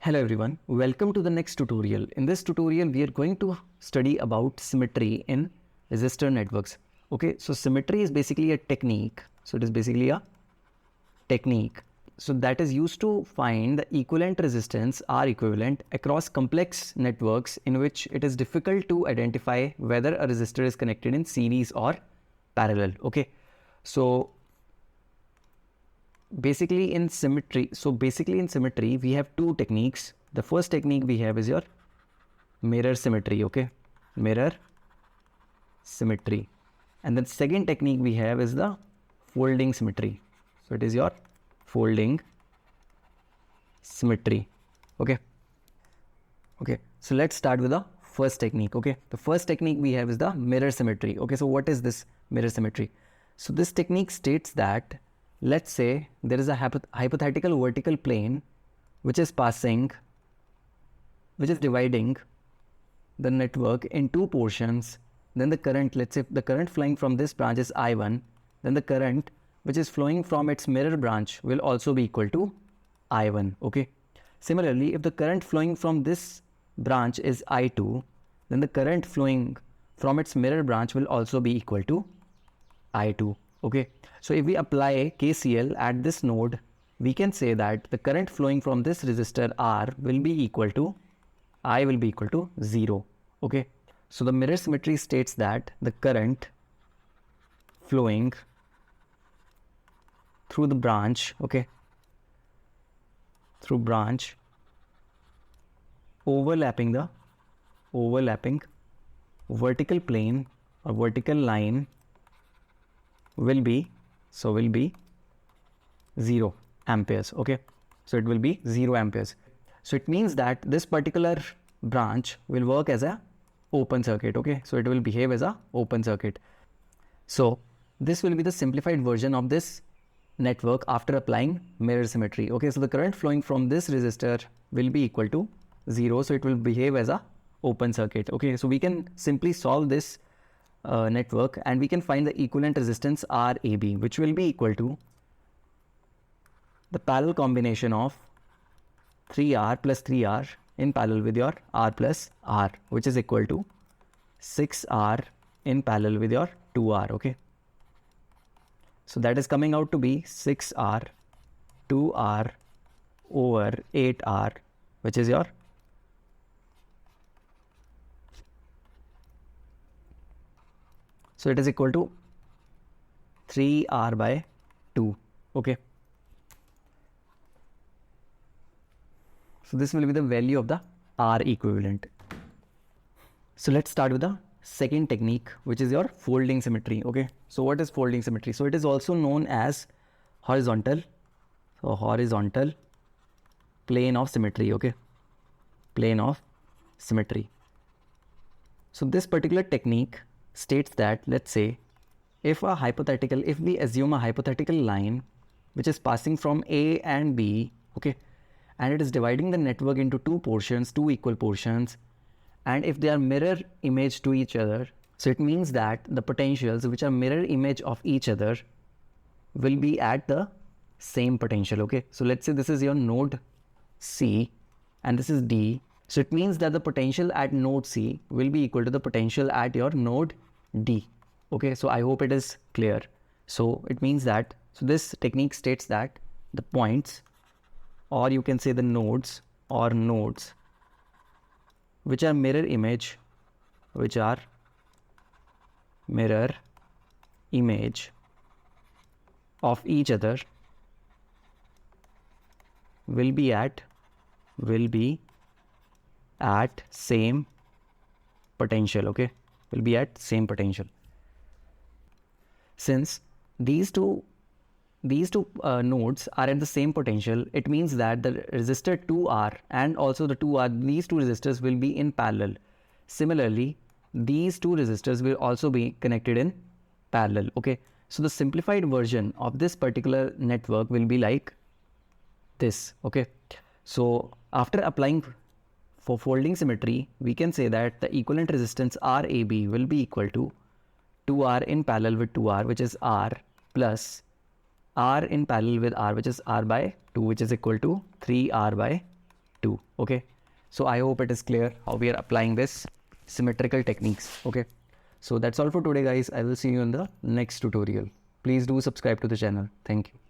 Hello everyone, welcome to the next tutorial. In this tutorial, we are going to study about symmetry in resistor networks. Okay, so symmetry is basically a technique. So it is basically a technique. So that is used to find the equivalent resistance R equivalent across complex networks in which it is difficult to identify whether a resistor is connected in series or parallel. Okay, so basically in symmetry, we have two techniques. The first technique we have is your mirror symmetry. Okay, mirror symmetry. And then second technique we have is the folding symmetry. So it is your folding symmetry. Okay, so let's start with the first technique. Okay, the first technique we have is the mirror symmetry. Okay, so what is this mirror symmetry? So this technique states that, let's say there is a hypothetical vertical plane which is dividing the network in two portions. Then the current, let's say the current flowing from this branch is I1, then the current which is flowing from its mirror branch will also be equal to I1. Okay, similarly, if the current flowing from this branch is I2, then the current flowing from its mirror branch will also be equal to I2. Okay, so if we apply KCL at this node, we can say that the current flowing from this resistor R will be equal to, I will be equal to 0. Okay, so the mirror symmetry states that the current flowing through the branch, okay, through branch overlapping vertical plane or vertical line will be 0 amperes. Okay, so it will be 0 amperes. So it means that this particular branch will work as a open circuit. Okay, so it will behave as a open circuit. So this will be the simplified version of this network after applying mirror symmetry. Okay, so the current flowing from this resistor will be equal to 0, so it will behave as a open circuit. Okay, so we can simply solve this network and we can find the equivalent resistance RAB, which will be equal to the parallel combination of 3R plus 3R in parallel with your R plus R, which is equal to 6R in parallel with your 2R. Okay, so that is coming out to be 6R 2R over 8R, which is your so it is equal to 3R by 2. Okay, so this will be the value of the R equivalent. So let's start with the second technique, which is your folding symmetry. Okay, so what is folding symmetry? So it is also known as horizontal plane of symmetry. Okay, plane of symmetry. So this particular technique states that, let's say if we assume a hypothetical line which is passing from A and B, okay, and it is dividing the network into two equal portions, and if they are mirror image to each other, so it means that the potentials which are mirror image of each other will be at the same potential. Okay, so let's say this is your node C and this is D, so it means that the potential at node C will be equal to the potential at your node D. Okay, so I hope it is clear. So it means that, so this technique states that the points, or you can say the nodes which are mirror image of each other will be at same potential. Okay, will be at same potential. Since these two nodes are at the same potential, it means that the resistor 2R and also the 2R, these two resistors will be in parallel. Similarly, these two resistors will also be connected in parallel. Okay, so the simplified version of this particular network will be like this. Okay, so after applying for folding symmetry, we can say that the equivalent resistance RAB will be equal to 2R in parallel with 2R, which is R, plus R in parallel with R, which is R by 2, which is equal to 3R by 2. 2. Okay, so I hope it is clear how we are applying this symmetrical techniques. Okay, so that's all for today, guys. I will see you in the next tutorial. Please do subscribe to the channel. Thank you.